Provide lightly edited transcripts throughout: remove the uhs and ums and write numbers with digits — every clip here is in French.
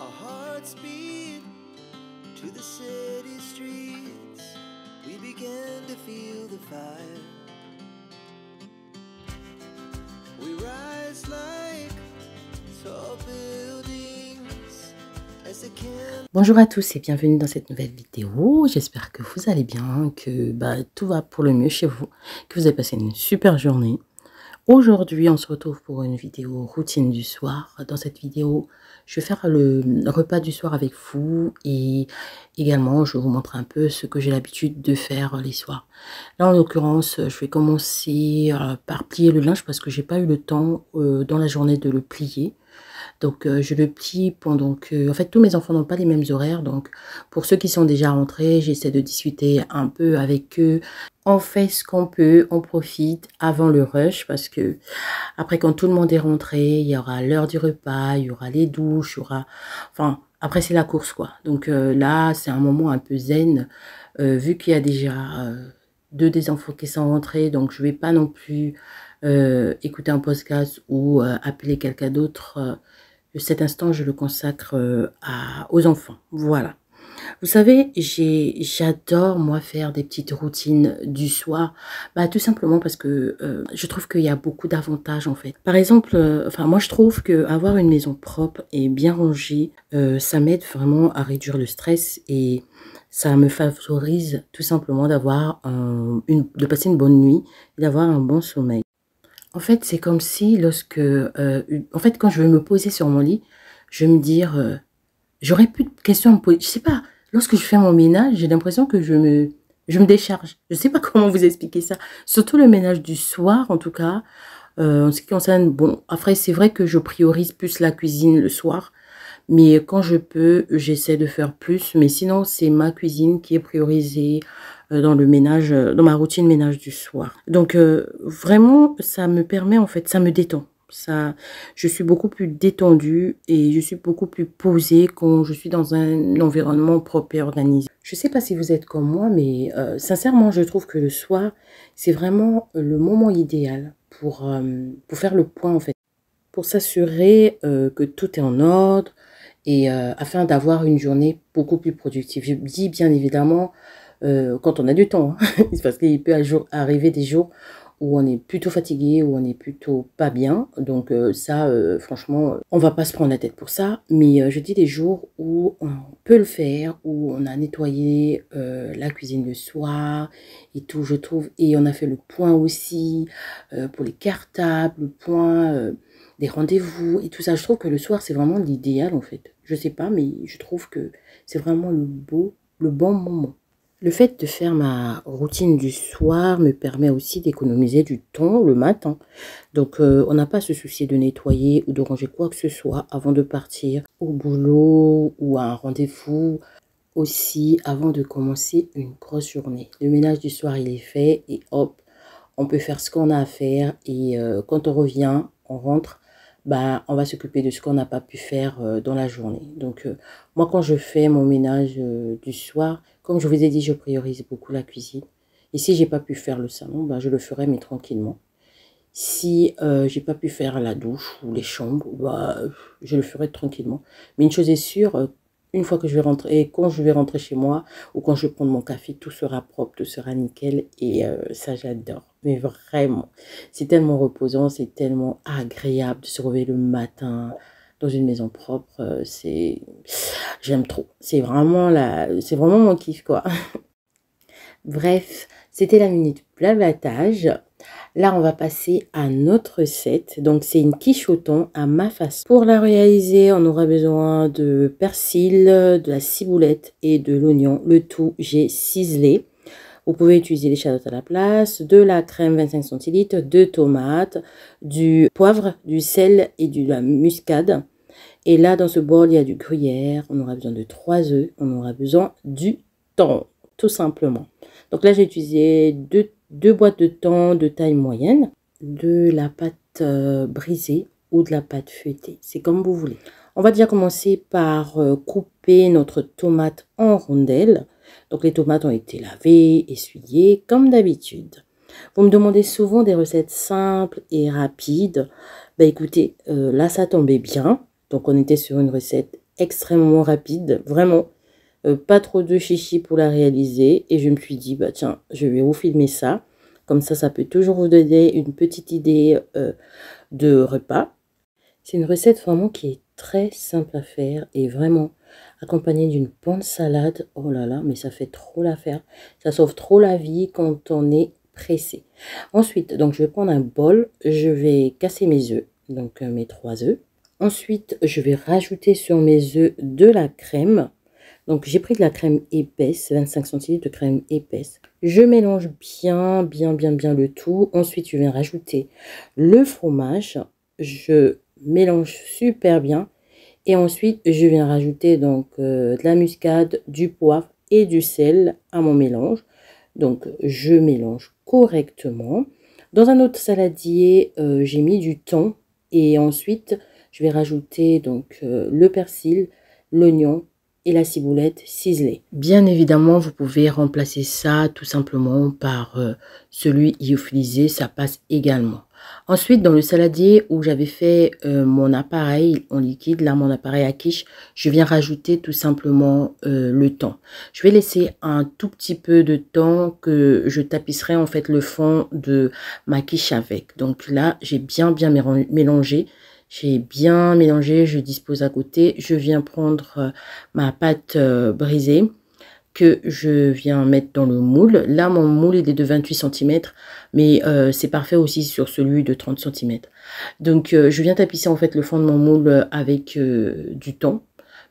Our hearts beat to the city streets. We began to feel the fire. We rise like tall buildings as the can. Bonjour à tous et bienvenue dans cette nouvelle vidéo. J'espère que vous allez bien, que tout va pour le mieux chez vous, que vous avez passé une super journée. Aujourd'hui, on se retrouve pour une vidéo routine du soir. Dans cette vidéo, je vais faire le repas du soir avec vous et également, je vais vous montrer un peu ce que j'ai l'habitude de faire les soirs. Là, en l'occurrence, je vais commencer par plier le linge parce que j'ai pas eu le temps dans la journée de le plier. Donc, je le plie pendant que... En fait, tous mes enfants n'ont pas les mêmes horaires. Donc, pour ceux qui sont déjà rentrés, j'essaie de discuter un peu avec eux. On fait ce qu'on peut, on profite avant le rush. Parce que après, quand tout le monde est rentré, il y aura l'heure du repas, il y aura les douches, il y aura... Enfin, après, c'est la course, quoi. Donc là, c'est un moment un peu zen. Vu qu'il y a déjà deux des enfants qui sont rentrés. Donc, je vais pas non plus écouter un podcast ou appeler quelqu'un d'autre. Cet instant, je le consacre aux enfants. Voilà. Vous savez, j'adore, moi, faire des petites routines du soir. Tout simplement parce que je trouve qu'il y a beaucoup d'avantages, en fait. Par exemple, moi, je trouve qu'avoir une maison propre et bien rangée, ça m'aide vraiment à réduire le stress et ça me favorise tout simplement de passer une bonne nuit et d'avoir un bon sommeil. En fait, c'est comme si quand je vais me poser sur mon lit, je vais me dire, j'aurais plus de questions à me poser. Je sais pas, lorsque je fais mon ménage, j'ai l'impression que je me décharge. Je sais pas comment vous expliquer ça. Surtout le ménage du soir, en tout cas. En ce qui concerne, bon, après, c'est vrai que je priorise plus la cuisine le soir. Mais quand je peux, j'essaie de faire plus. Mais sinon, c'est ma cuisine qui est priorisée dans le ménage, dans ma routine ménage du soir. Donc, vraiment, ça me permet, en fait, ça me détend. Je suis beaucoup plus détendue et je suis beaucoup plus posée quand je suis dans un environnement propre et organisé. Je sais pas si vous êtes comme moi, mais sincèrement, je trouve que le soir, c'est vraiment le moment idéal pour faire le point, en fait. Pour s'assurer que tout est en ordre et afin d'avoir une journée beaucoup plus productive. Je dis bien évidemment quand on a du temps, hein. C'est parce qu'il peut arriver des jours où on est plutôt fatigué, où on est plutôt pas bien. Donc franchement, on va pas se prendre la tête pour ça. Mais je dis des jours où on peut le faire, où on a nettoyé la cuisine le soir et tout, je trouve. Et on a fait le point aussi pour les cartables, le point des rendez-vous et tout ça. Je trouve que le soir, c'est vraiment l'idéal en fait. Je sais pas, mais je trouve que c'est vraiment le bon moment. Le fait de faire ma routine du soir me permet aussi d'économiser du temps le matin. Donc, on n'a pas à se soucier de nettoyer ou de ranger quoi que ce soit avant de partir au boulot ou à un rendez-vous. Aussi, avant de commencer une grosse journée. Le ménage du soir, il est fait et hop, on peut faire ce qu'on a à faire. Et quand on revient, on rentre, on va s'occuper de ce qu'on n'a pas pu faire dans la journée. Donc, moi, quand je fais mon ménage du soir, comme je vous ai dit, je priorise beaucoup la cuisine. Et si j'ai pas pu faire le salon, je le ferai, mais tranquillement. Si j'ai pas pu faire la douche ou les chambres, je le ferai tranquillement. Mais une chose est sûre, une fois que je vais rentrer, et quand je vais rentrer chez moi, ou quand je vais prendre mon café, tout sera propre, tout sera nickel. Et ça, j'adore. Mais vraiment, c'est tellement reposant, c'est tellement agréable de se réveiller le matin dans une maison propre. J'aime trop. C'est vraiment mon kiff, quoi. Bref, c'était la minute blablatage. Là, on va passer à notre recette. Donc, c'est une quiche au thon à ma façon. Pour la réaliser, on aura besoin de persil, de la ciboulette et de l'oignon. Le tout, j'ai ciselé. Vous pouvez utiliser l'échalote à la place, de la crème 25 centilitres, de tomates, du poivre, du sel et de la muscade. Et là, dans ce bol, il y a du gruyère. On aura besoin de 3 œufs. On aura besoin du thon, tout simplement. Donc là, j'ai utilisé deux boîtes de thon de taille moyenne, de la pâte brisée ou de la pâte feuilletée. C'est comme vous voulez. On va déjà commencer par couper notre tomate en rondelles. Donc les tomates ont été lavées, essuyées, comme d'habitude. Vous me demandez souvent des recettes simples et rapides. Écoutez, là, ça tombait bien. Donc, on était sur une recette extrêmement rapide, vraiment. Pas trop de chichi pour la réaliser. Et je me suis dit, bah tiens, je vais vous filmer ça. Comme ça peut toujours vous donner une petite idée de repas. C'est une recette vraiment qui est très simple à faire et vraiment accompagnée d'une bonne salade. Oh là là, mais ça fait trop l'affaire. Ça sauve trop la vie quand on est pressé. Ensuite, donc je vais prendre un bol. Je vais casser mes œufs, donc mes 3 œufs. Ensuite, je vais rajouter sur mes œufs de la crème. Donc, j'ai pris de la crème épaisse, 25 centilitres de crème épaisse. Je mélange bien le tout. Ensuite, je viens rajouter le fromage. Je mélange super bien. Et ensuite, je viens rajouter donc de la muscade, du poivre et du sel à mon mélange. Donc, je mélange correctement. Dans un autre saladier, j'ai mis du thon. Et ensuite, je vais rajouter donc le persil, l'oignon et la ciboulette ciselée. Bien évidemment, vous pouvez remplacer ça tout simplement par celui lyophilisé, ça passe également. Ensuite, dans le saladier où j'avais fait mon appareil en liquide, là mon appareil à quiche, je viens rajouter tout simplement le thon. Je vais laisser un tout petit peu de temps que je tapisserai en fait le fond de ma quiche avec. Donc là, j'ai bien mélangé. J'ai bien mélangé, je dispose à côté. Je viens prendre ma pâte brisée que je viens mettre dans le moule. Là, mon moule il est de 28 cm, mais c'est parfait aussi sur celui de 30 cm. Donc, je viens tapisser en fait le fond de mon moule avec du thon.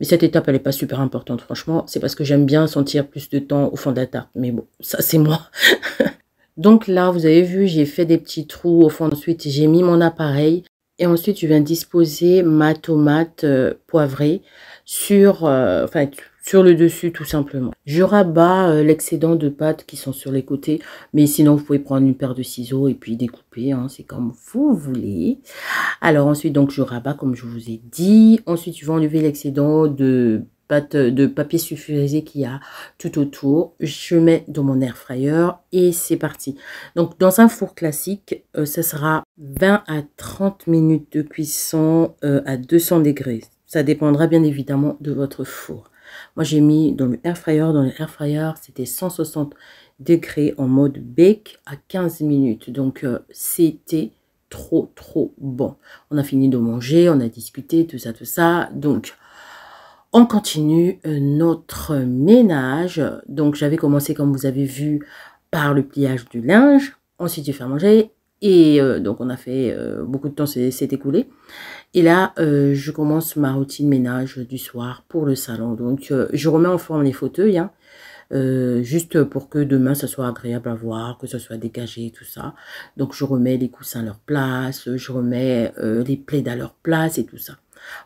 Mais cette étape, elle n'est pas super importante, franchement. C'est parce que j'aime bien sentir plus de thon au fond de la tarte. Mais bon, ça, c'est moi. Donc là, vous avez vu, j'ai fait des petits trous au fond. Ensuite, j'ai mis mon appareil. Et ensuite, je viens disposer ma tomate poivrée sur le dessus tout simplement. Je rabats l'excédent de pâte qui sont sur les côtés. Mais sinon, vous pouvez prendre une paire de ciseaux et puis découper. Hein, c'est comme vous voulez. Alors ensuite, donc je rabats comme je vous ai dit. Ensuite, je vais enlever l'excédent de pâte de papier sulfurisé qu'il y a tout autour. Je mets dans mon air fryer et c'est parti. Donc dans un four classique, ça sera 20 à 30 minutes de cuisson à 200 degrés. Ça dépendra bien évidemment de votre four. Moi j'ai mis dans le air fryer. Dans le air fryer, c'était 160 degrés en mode bake à 15 minutes. Donc c'était trop bon. On a fini de manger, on a discuté, tout ça. Donc on continue notre ménage. Donc, j'avais commencé, comme vous avez vu, par le pliage du linge. Ensuite, j'ai fait à manger. Et donc, on a fait beaucoup de temps, s'est écoulé. Et là, je commence ma routine ménage du soir pour le salon. Donc, je remets en forme les fauteuils, hein, juste pour que demain, ça soit agréable à voir, que ça soit dégagé, tout ça. Donc, je remets les coussins à leur place, je remets les plaids à leur place et tout ça.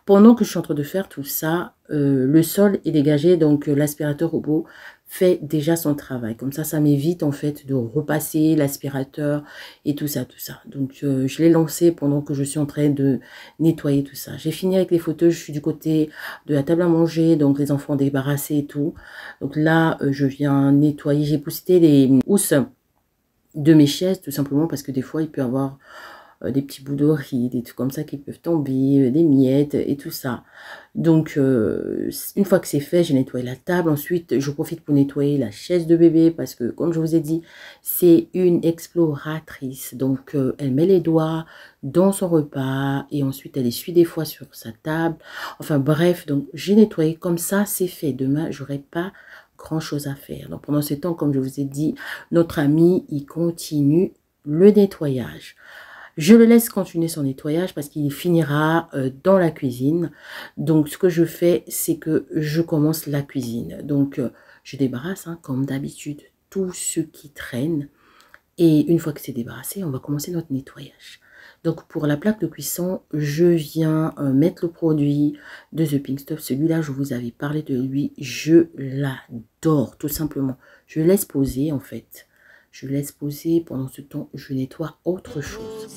Pendant que je suis en train de faire tout ça, le sol est dégagé, donc l'aspirateur robot fait déjà son travail. Comme ça m'évite en fait de repasser l'aspirateur et tout ça. Donc je l'ai lancé pendant que je suis en train de nettoyer tout ça. J'ai fini avec les fauteuils, je suis du côté de la table à manger, donc les enfants débarrassés et tout. Donc là, je viens nettoyer, j'ai poussé les housses de mes chaises tout simplement parce que des fois il peut y avoir des petits bouts de riz, des trucs comme ça qui peuvent tomber, des miettes et tout ça. Donc, une fois que c'est fait, j'ai nettoyé la table. Ensuite, je profite pour nettoyer la chaise de bébé parce que, comme je vous ai dit, c'est une exploratrice. Donc, elle met les doigts dans son repas et ensuite, elle essuie des fois sur sa table. Enfin, bref, donc j'ai nettoyé. Comme ça, c'est fait. Demain, j'aurai pas grand chose à faire. Donc, pendant ce temps, comme je vous ai dit, notre ami, il continue le nettoyage. Je le laisse continuer son nettoyage parce qu'il finira dans la cuisine. Donc, ce que je fais, c'est que je commence la cuisine. Donc, je débarrasse, hein, comme d'habitude, tout ce qui traîne. Et une fois que c'est débarrassé, on va commencer notre nettoyage. Donc, pour la plaque de cuisson, je viens mettre le produit de The Pink Stuff. Celui-là, je vous avais parlé de lui. Je l'adore, tout simplement. Je laisse poser, en fait. Je laisse poser. Pendant ce temps, je nettoie autre chose.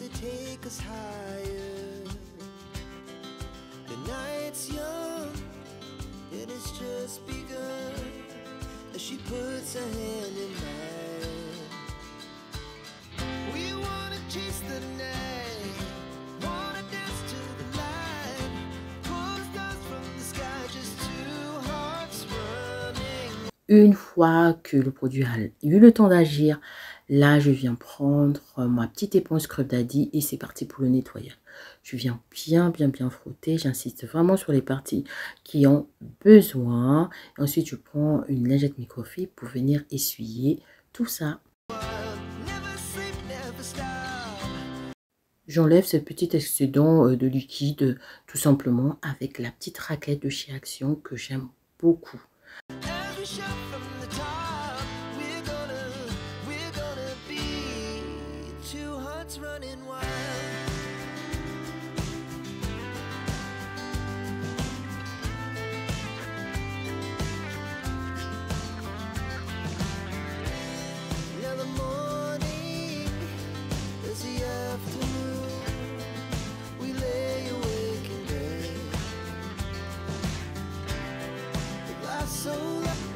une fois que le produit a eu le temps d'agir, là, je viens prendre ma petite éponge Scrub Daddy et c'est parti pour le nettoyage. Je viens bien frotter. J'insiste vraiment sur les parties qui ont besoin. Ensuite, je prends une lingette microfibre pour venir essuyer tout ça. J'enlève ce petit excédent de liquide tout simplement avec la petite raclette de chez Action que j'aime beaucoup.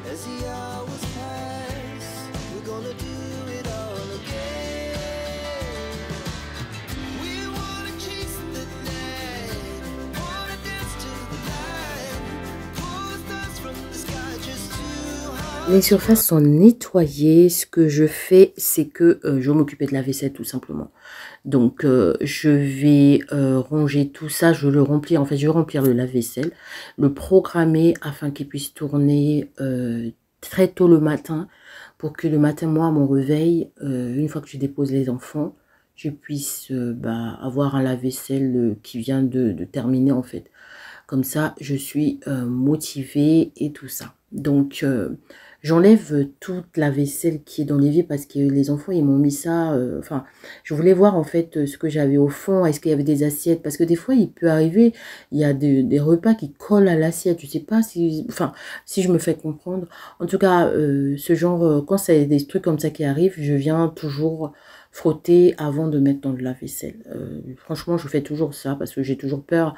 As the hours pass, we're gonna do it all again. We wanna chase the night, wanna dance to the light, pull stars from the sky just to. Les surfaces sont nettoyées. Ce que je fais, c'est que je vais m'occuper de la vaisselle tout simplement. Donc, je vais ranger tout ça. Je le remplis. En fait, je vais remplir le lave-vaisselle, le programmer afin qu'il puisse tourner très tôt le matin pour que le matin, moi, à mon réveil, une fois que je dépose les enfants, je puisse avoir un lave-vaisselle qui vient de terminer en fait. Comme ça, je suis motivée et tout ça. Donc, j'enlève toute la vaisselle qui est dans l'évier parce que les enfants, ils m'ont mis ça. Enfin, je voulais voir en fait ce que j'avais au fond. Est-ce qu'il y avait des assiettes? Parce que des fois, il peut arriver, il y a des repas qui collent à l'assiette. Je sais pas si, enfin, si je me fais comprendre. En tout cas, ce genre, quand c'est des trucs comme ça qui arrivent, je viens toujours frotter avant de mettre dans le lave-vaisselle. Franchement, je fais toujours ça parce que j'ai toujours peur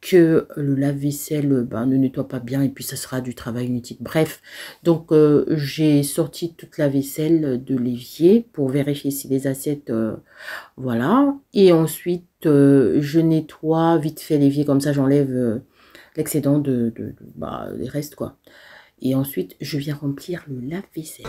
que le lave-vaisselle ne nettoie pas bien et puis ça sera du travail inutile. Bref, donc j'ai sorti toute la vaisselle de l'évier pour vérifier si les assiettes, voilà. Et ensuite, je nettoie vite fait l'évier, comme ça j'enlève l'excédent des restes, quoi. Et ensuite, je viens remplir le lave-vaisselle.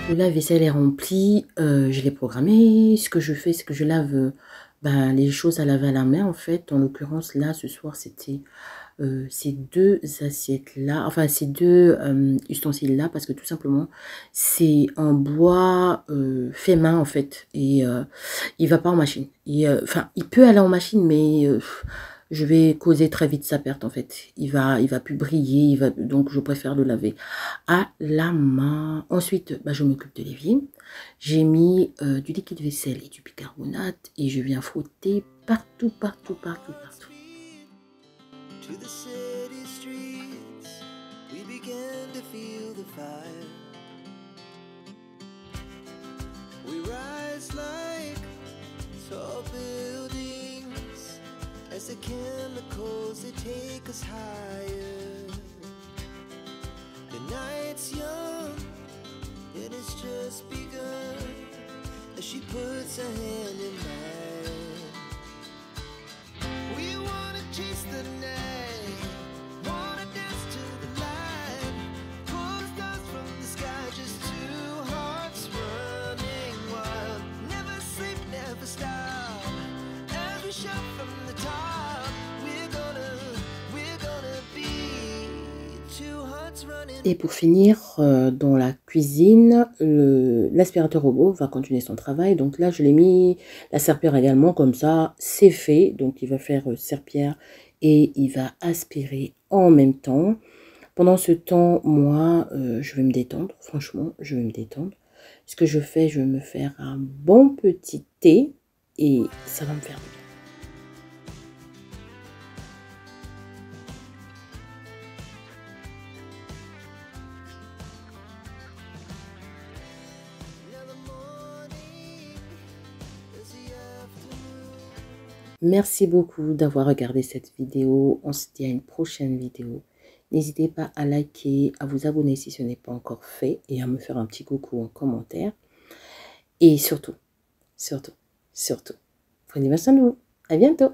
Le lave-vaisselle est rempli, je l'ai programmé. Ce que je fais, c'est que je lave les choses à laver à la main en fait. En l'occurrence, là, ce soir, c'était ces deux assiettes-là, enfin ces deux ustensiles-là, parce que tout simplement, c'est en bois fait main en fait. Et il va pas en machine. Enfin, il peut aller en machine, mais je vais causer très vite sa perte en fait. Il va plus briller, donc je préfère le laver à la main. Ensuite, je m'occupe de l'évier. J'ai mis du liquide vaisselle et du bicarbonate et je viens frotter partout. To the city streets, we began to feel the fire. We rise like tall buildings as the chemicals they take us higher. The night's young and it's just begun as she puts her hand in mine. We wanna chase the night, wanna dance to the light, pull stars from the sky, just two hearts running wild. Never sleep, never stop, as we shout from the top. We're gonna be two hearts running. Et pour finir, dans la cuisine, l'aspirateur robot va continuer son travail. Donc là, je l'ai mis la serpillère également, comme ça, c'est fait. Donc il va faire serpillère et il va aspirer en même temps. Pendant ce temps, moi, je vais me détendre. Franchement, je vais me détendre. Ce que je fais, je vais me faire un bon petit thé et ça va me faire du bien. Merci beaucoup d'avoir regardé cette vidéo. On se dit à une prochaine vidéo. N'hésitez pas à liker, à vous abonner si ce n'est pas encore fait et à me faire un petit coucou en commentaire. Et surtout, prenez bien soin de vous. À bientôt.